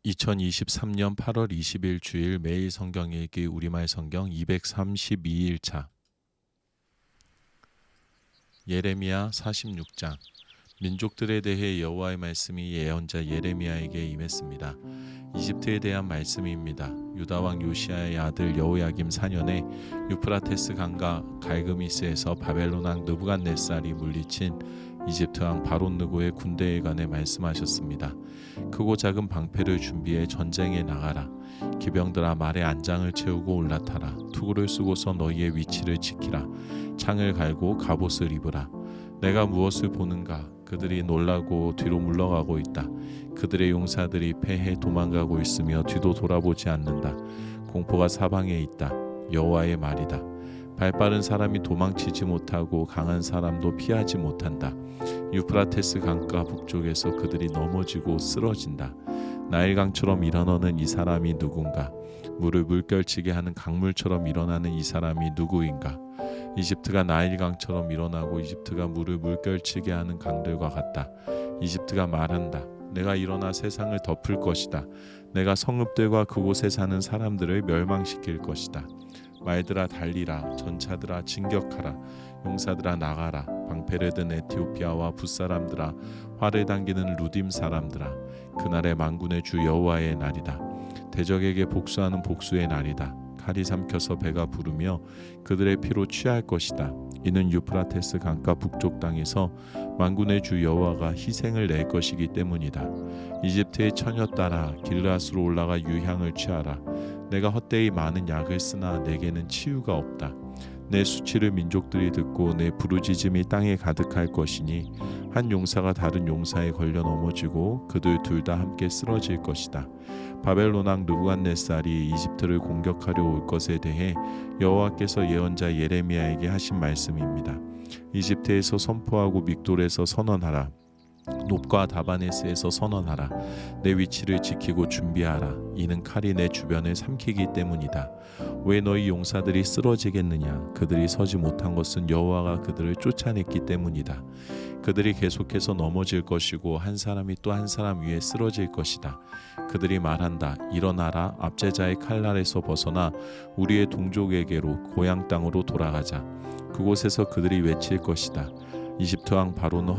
2023년 8월 20일 주일 매일 성경 읽기 우리말 성경 232일차 예레미야 46장. 민족들에 대해 여호와의 말씀이 예언자 예레미야에게 임했습니다. 이집트에 대한 말씀입니다. 유다 왕 요시야의 아들 여호야김 4년에 유프라테스 강가 갈그미스에서 바벨론 왕 느부갓네살이 물리친 이집트 왕 바론 느고의 군대에 관해 말씀하셨습니다. 크고 작은 방패를 준비해 전쟁에 나가라. 기병들아 말에 안장을 채우고 올라타라. 투구를 쓰고서 너희의 위치를 지키라. 창을 갈고 갑옷을 입으라. 내가 무엇을 보는가? 그들이 놀라고 뒤로 물러가고 있다. 그들의 용사들이 패해 도망가고 있으며 뒤도 돌아보지 않는다. 공포가 사방에 있다. 여호와의 말이다. 발빠른 사람이 도망치지 못하고 강한 사람도 피하지 못한다. 유프라테스 강가 북쪽에서 그들이 넘어지고 쓰러진다. 나일강처럼 일어나는 이 사람이 누군가? 물을 물결치게 하는 강물처럼 일어나는 이 사람이 누구인가? 이집트가 나일강처럼 일어나고 이집트가 물을 물결치게 하는 강들과 같다. 이집트가 말한다. 내가 일어나 세상을 덮을 것이다. 내가 성읍들과 그곳에 사는 사람들을 멸망시킬 것이다. 말들아 달리라. 전차들아 진격하라. 용사들아 나가라. 방패를 든 에티오피아와 붓사람들아, 활을 당기는 루딤 사람들아, 그날의 만군의 주 여호와의 날이다. 대적에게 복수하는 복수의 날이다. 칼이 삼켜서 배가 부르며 그들의 피로 취할 것이다. 이는 유프라테스 강가 북쪽 땅에서 만군의 주 여호와가 희생을 낼 것이기 때문이다. 이집트의 처녀 딸아, 길르앗으로 올라가 유향을 취하라. 내가 헛되이 많은 약을 쓰나 내게는 치유가 없다. 내 수치를 민족들이 듣고 내 부르짖음이 땅에 가득할 것이니 한 용사가 다른 용사에 걸려 넘어지고 그들 둘 다 함께 쓰러질 것이다. 바벨론 왕 느부갓네살이 이집트를 공격하려 올 것에 대해 여호와께서 예언자 예레미야에게 하신 말씀입니다. 이집트에서 선포하고 믹돌에서 선언하라. 놉과 다바네스에서 선언하라. 내 위치를 지키고 준비하라. 이는 칼이 내 주변을 삼키기 때문이다. 왜 너희 용사들이 쓰러지겠느냐? 그들이 서지 못한 것은 여호와가 그들을 쫓아냈기 때문이다. 그들이 계속해서 넘어질 것이고 한 사람이 또 한 사람 위에 쓰러질 것이다. 그들이 말한다. 일어나라. 압제자의 칼날에서 벗어나 우리의 동족에게로 고향 땅으로 돌아가자. 그곳에서 그들이 외칠 것이다. 이집트 왕 바로는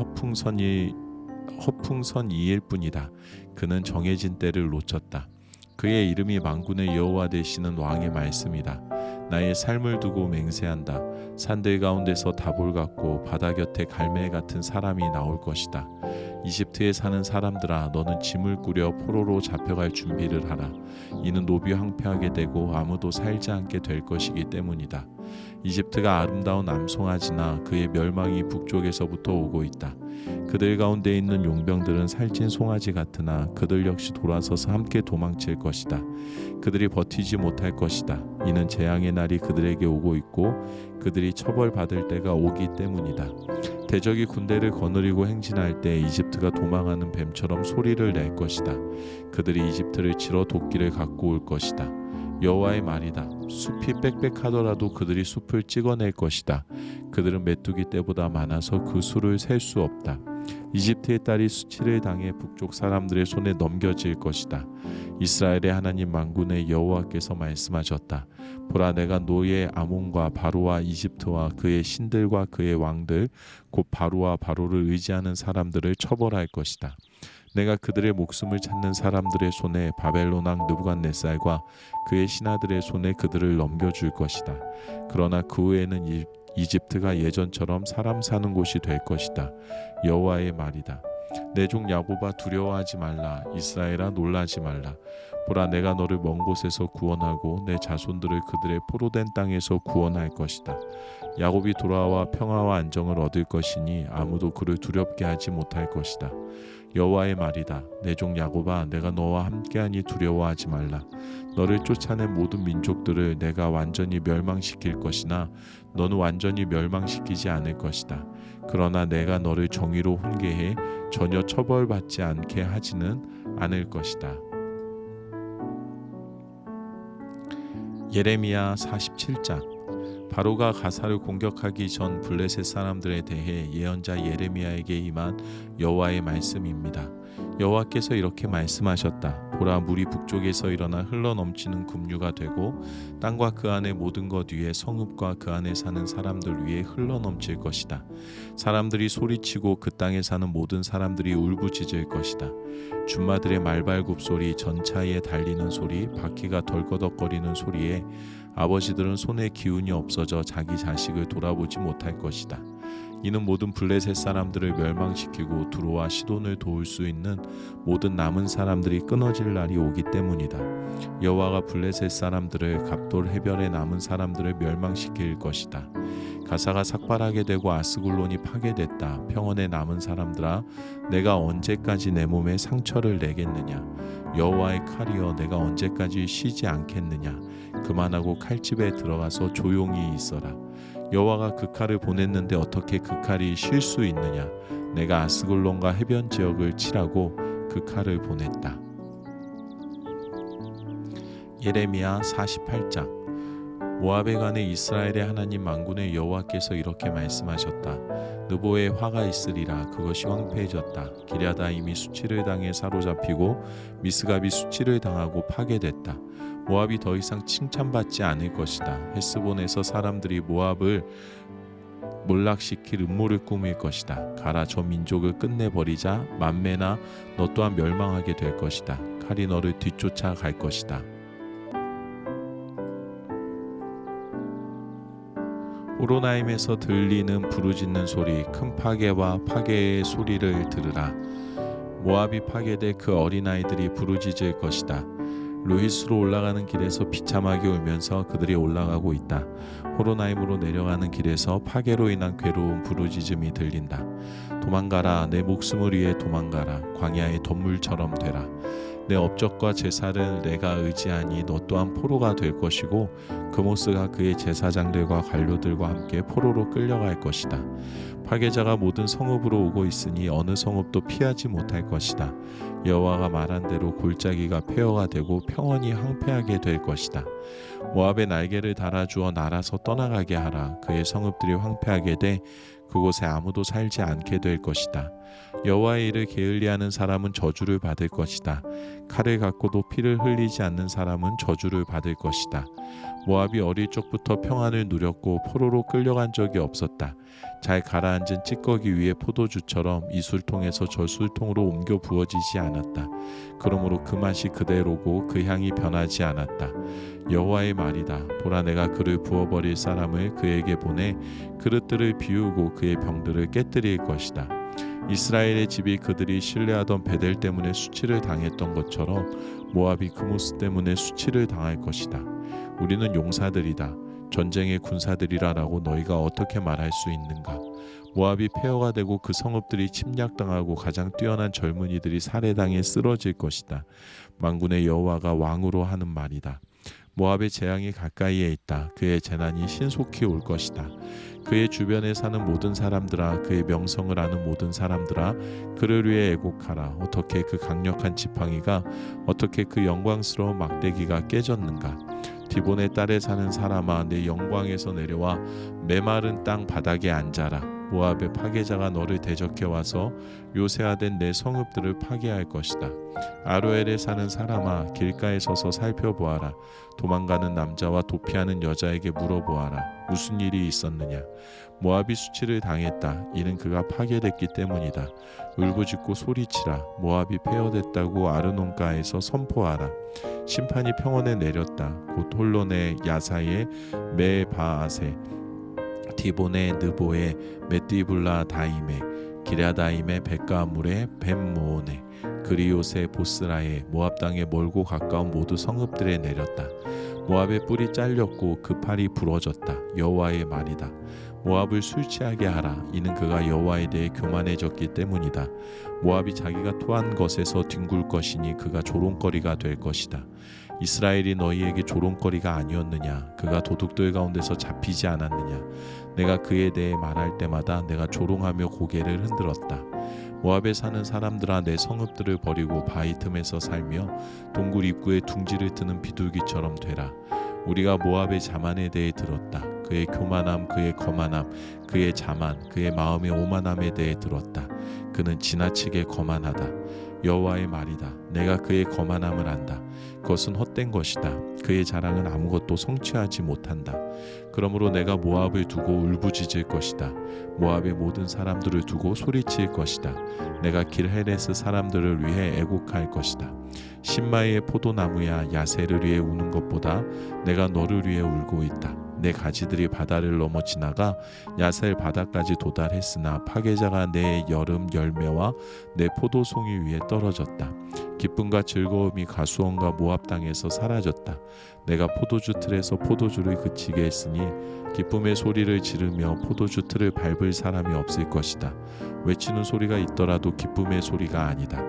허풍선이일 뿐이다. 그는 정해진 때를 놓쳤다. 그의 이름이 만군의 여호와 되시는 왕의 말씀이다. 나의 삶을 두고 맹세한다. 산들 가운데서 다볼 같고 바다 곁에 갈멜 같은 사람이 나올 것이다. 이집트에 사는 사람들아, 너는 짐을 꾸려 포로로 잡혀갈 준비를 하라. 이는 노비 황폐하게 되고 아무도 살지 않게 될 것이기 때문이다. 이집트가 아름다운 암송아지나 그의 멸망이 북쪽에서부터 오고 있다. 그들 가운데 있는 용병들은 살찐 송아지 같으나 그들 역시 돌아서서 함께 도망칠 것이다. 그들이 버티지 못할 것이다. 이는 재앙의 날이 그들에게 오고 있고 그들이 처벌받을 때가 오기 때문이다. 대적이 군대를 거느리고 행진할 때 이집트가 도망하는 뱀처럼 소리를 낼 것이다. 그들이 이집트를 치러 도끼를 갖고 올 것이다. 여호와의 말이다. 숲이 빽빽하더라도 그들이 숲을 찍어낼 것이다. 그들은 메뚜기 떼보다 많아서 그 수를 셀 수 없다. 이집트의 딸이 수치를 당해 북쪽 사람들의 손에 넘겨질 것이다. 이스라엘의 하나님 만군의 여호와께서 말씀하셨다. 보라, 내가 노예 아몬과 바로와 이집트와 그의 신들과 그의 왕들 곧 바로와 바로를 의지하는 사람들을 처벌할 것이다. 내가 그들의 목숨을 찾는 사람들의 손에 바벨론 왕 느부갓네살과 그의 신하들의 손에 그들을 넘겨줄 것이다. 그러나 그 후에는 이집트가 예전처럼 사람 사는 곳이 될 것이다. 여호와의 말이다. 내 종 야곱아, 두려워하지 말라. 이스라엘아, 놀라지 말라. 보라, 내가 너를 먼 곳에서 구원하고 내 자손들을 그들의 포로된 땅에서 구원할 것이다. 야곱이 돌아와 평화와 안정을 얻을 것이니 아무도 그를 두렵게 하지 못할 것이다. 여호와의 말이다. 내 종 야곱아, 내가 너와 함께하니 두려워하지 말라. 너를 쫓아낸 모든 민족들을 내가 완전히 멸망시킬 것이나 너는 완전히 멸망시키지 않을 것이다. 그러나 내가 너를 정의로 훈계해 전혀 처벌받지 않게 하지는 않을 것이다. 예레미야 47장. 바로가 가사를 공격하기 전 블레셋 사람들에 대해 예언자 예레미야에게 임한 여호와의 말씀입니다. 여호와께서 이렇게 말씀하셨다. 보라, 물이 북쪽에서 일어나 흘러넘치는 급류가 되고 땅과 그 안의 모든 것 위에 성읍과 그 안에 사는 사람들 위에 흘러넘칠 것이다. 사람들이 소리치고 그 땅에 사는 모든 사람들이 울부짖을 것이다. 준마들의 말발굽 소리, 전차에 달리는 소리, 바퀴가 덜거덕거리는 소리에 아버지들은 손에 기운이 없어져 자기 자식을 돌아보지 못할 것이다. 이는 모든 블레셋 사람들을 멸망시키고 두로와 시돈을 도울 수 있는 모든 남은 사람들이 끊어질 날이 오기 때문이다. 여호와가 블레셋 사람들을 갑돌 해변에 남은 사람들을 멸망시킬 것이다. 가사가 삭발하게 되고 아스글론이 파괴됐다. 평원에 남은 사람들아, 내가 언제까지 내 몸에 상처를 내겠느냐? 여호와의 칼이여, 내가 언제까지 쉬지 않겠느냐? 그만하고 칼집에 들어가서 조용히 있어라. 여호와가 그 칼을 보냈는데 어떻게 그 칼이 쉴 수 있느냐? 내가 아스글론과 해변 지역을 치라고 그 칼을 보냈다. 예레미야 48장. 모압에 관해 이스라엘의 하나님 만군의 여호와께서 이렇게 말씀하셨다. 느보에 화가 있으리라. 그것이 황폐해졌다. 기랴다임이 수치를 당해 사로잡히고 미스갑이 수치를 당하고 파괴됐다. 모압이 더 이상 칭찬받지 않을 것이다. 헤스본에서 사람들이 모압을 몰락시킬 음모를 꾸밀 것이다. 가라, 저 민족을 끝내버리자. 만매나 너 또한 멸망하게 될 것이다. 칼이 너를 뒤쫓아 갈 것이다. 호로나임에서 들리는 부르짖는 소리, 큰 파괴와 파괴의 소리를 들으라. 모압이 파괴돼 그 어린아이들이 부르짖을 것이다. 루히스로 올라가는 길에서 비참하게 울면서 그들이 올라가고 있다. 호로나임으로 내려가는 길에서 파괴로 인한 괴로운 부르짖음이 들린다. 도망가라, 내 목숨을 위해 도망가라. 광야의 덤물처럼 되라. 내 업적과 제사를 내가 의지하니 너 또한 포로가 될 것이고 그모스가 그의 제사장들과 관료들과 함께 포로로 끌려갈 것이다. 파괴자가 모든 성읍으로 오고 있으니 어느 성읍도 피하지 못할 것이다. 여호와가 말한 대로 골짜기가 폐허가 되고 평원이 황폐하게 될 것이다. 모압의 날개를 달아주어 날아서 떠나가게 하라. 그의 성읍들이 황폐하게 돼 그곳에 아무도 살지 않게 될 것이다. 여호와의 일을 게을리하는 사람은 저주를 받을 것이다. 칼을 갖고도 피를 흘리지 않는 사람은 저주를 받을 것이다. 모압이 어릴 적부터 평안을 누렸고 포로로 끌려간 적이 없었다. 잘 가라앉은 찌꺼기 위에 포도주처럼 이 술통에서 저 술통으로 옮겨 부어지지 않았다. 그러므로 그 맛이 그대로고 그 향이 변하지 않았다. 여호와의 말이다. 보라, 내가 그를 부어버릴 사람을 그에게 보내 그릇들을 비우고 그의 병들을 깨뜨릴 것이다. 이스라엘의 집이 그들이 신뢰하던 베델 때문에 수치를 당했던 것처럼 모압이 그모스 때문에 수치를 당할 것이다. 우리는 용사들이다. 전쟁의 군사들이라라고 너희가 어떻게 말할 수 있는가? 모압이 폐허가 되고 그 성읍들이 침략당하고 가장 뛰어난 젊은이들이 살해당해 쓰러질 것이다. 만군의 여호와가 왕으로 하는 말이다. 모압의 재앙이 가까이에 있다. 그의 재난이 신속히 올 것이다. 그의 주변에 사는 모든 사람들아, 그의 명성을 아는 모든 사람들아, 그를 위해 애곡하라. 어떻게 그 강력한 지팡이가, 어떻게 그 영광스러운 막대기가 깨졌는가? 디본의 딸에 사는 사람아, 내 영광에서 내려와 메마른 땅 바닥에 앉아라. 모압의 파괴자가 너를 대적해 와서 요새화된 내 성읍들을 파괴할 것이다. 아로엘에 사는 사람아, 길가에 서서 살펴보아라. 도망가는 남자와 도피하는 여자에게 물어보아라. 무슨 일이 있었느냐? 모압이 수치를 당했다. 이는 그가 파괴됐기 때문이다. 울부짖고 소리치라. 모압이 폐허됐다고 아르논가에서 선포하라. 심판이 평원에 내렸다. 곧 홀론의 야사의 메바아세, 디본의 느보의 메띠블라 다임에, 기랴다임의 백가물의 벤모온에, 그리옷의 보스라에, 모압 땅의 멀고 가까운 모두 성읍들에 내렸다. 모압의 뿔이 잘렸고 그 팔이 부러졌다. 여호와의 말이다. 모압을 술 취하게 하라. 이는 그가 여호와에 대해 교만해졌기 때문이다. 모압이 자기가 토한 것에서 뒹굴 것이니 그가 조롱거리가 될 것이다. 이스라엘이 너희에게 조롱거리가 아니었느냐? 그가 도둑들 가운데서 잡히지 않았느냐? 내가 그에 대해 말할 때마다 내가 조롱하며 고개를 흔들었다. 모압에 사는 사람들아, 내 성읍들을 버리고 바위 틈에서 살며 동굴 입구에 둥지를 트는 비둘기처럼 되라. 우리가 모압의 자만에 대해 들었다. 그의 교만함, 그의 거만함, 그의 자만, 그의 마음의 오만함에 대해 들었다. 그는 지나치게 거만하다. 여호와의 말이다. 내가 그의 거만함을 안다. 그것은 헛된 것이다. 그의 자랑은 아무것도 성취하지 못한다. 그러므로 내가 모압을 두고 울부짖을 것이다. 모압의 모든 사람들을 두고 소리칠 것이다. 내가 길헤레스 사람들을 위해 애곡할 것이다. 신마의 포도나무야, 야세를 위해 우는 것보다 내가 너를 위해 울고 있다. 내 가지들이 바다를 넘어 지나가 야셀 바다까지 도달했으나 파괴자가 내 여름 열매와 내 포도송이 위에 떨어졌다. 기쁨과 즐거움이 가수원과 모압 땅에서 사라졌다. 내가 포도주 틀에서 포도주를 그치게 했으니 기쁨의 소리를 지르며 포도주 틀을 밟을 사람이 없을 것이다. 외치는 소리가 있더라도 기쁨의 소리가 아니다.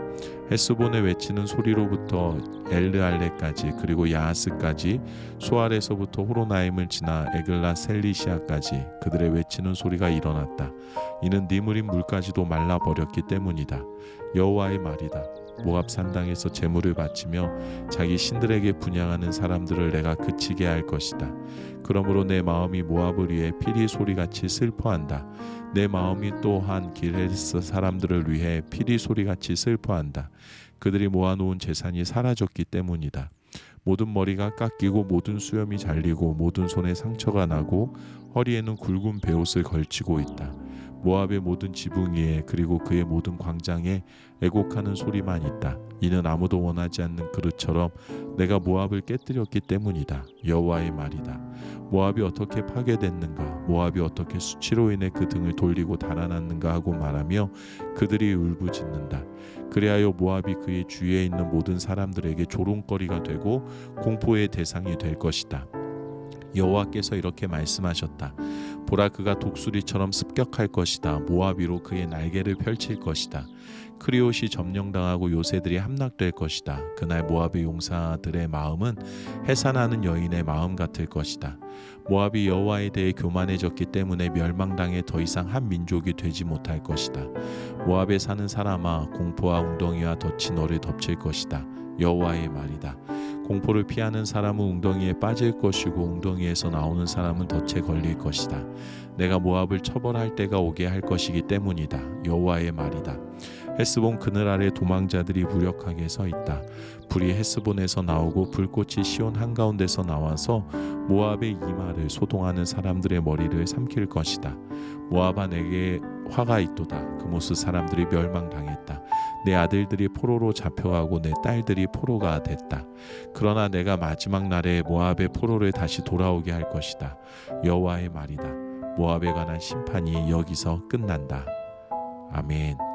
헤스본의 외치는 소리로부터 엘르알레까지 그리고 야하스까지, 소알에서부터 호로나임을 지나 에글라 셀리시아까지 그들의 외치는 소리가 일어났다. 이는 니므린 물까지도 말라버렸기 때문이다. 여호와의 말이다. 모압 산당에서 제물을 바치며 자기 신들에게 분향하는 사람들을 내가 그치게 할 것이다. 그러므로 내 마음이 모압을 위해 피리 소리같이 슬퍼한다. 내 마음이 또한 길헤레스 사람들을 위해 피리 소리같이 슬퍼한다. 그들이 모아놓은 재산이 사라졌기 때문이다. 모든 머리가 깎이고 모든 수염이 잘리고 모든 손에 상처가 나고 허리에는 굵은 베옷을 걸치고 있다. 모압의 모든 지붕 위에 그리고 그의 모든 광장에 애곡하는 소리만 있다. 이는 아무도 원하지 않는 그릇처럼 내가 모압을 깨뜨렸기 때문이다. 여호와의 말이다. 모압이 어떻게 파괴됐는가, 모압이 어떻게 수치로 인해 그 등을 돌리고 달아났는가 하고 말하며 그들이 울부짖는다. 그리하여 모압이 그의 주위에 있는 모든 사람들에게 조롱거리가 되고 공포의 대상이 될 것이다. 여호와께서 이렇게 말씀하셨다. 보라, 그가 독수리처럼 습격할 것이다. 모압 위로 그의 날개를 펼칠 것이다. 크리옷이 점령당하고 요새들이 함락될 것이다. 그날 모압의 용사들의 마음은 해산하는 여인의 마음 같을 것이다. 모압이 여호와에 대해 교만해졌기 때문에 멸망당해 더 이상 한 민족이 되지 못할 것이다. 모압에 사는 사람아, 공포와 웅덩이와 덫이 너를 덮칠 것이다. 여호와의 말이다. 공포를 피하는 사람은 웅덩이에 빠질 것이고 웅덩이에서 나오는 사람은 덫에 걸릴 것이다. 내가 모압을 처벌할 때가 오게 할 것이기 때문이다. 여호와의 말이다. 헤스본 그늘 아래 도망자들이 무력하게 서 있다. 불이 헤스본에서 나오고 불꽃이 시온 한가운데서 나와서 모압의 이마를 소동하는 사람들의 머리를 삼킬 것이다. 모압아, 내게 화가 있도다. 그모스 사람들이 멸망당했다. 내 아들들이 포로로 잡혀가고 내 딸들이 포로가 됐다. 그러나 내가 마지막 날에 모압의 포로를 다시 돌아오게 할 것이다. 여호와의 말이다. 모압에 관한 심판이 여기서 끝난다. 아멘.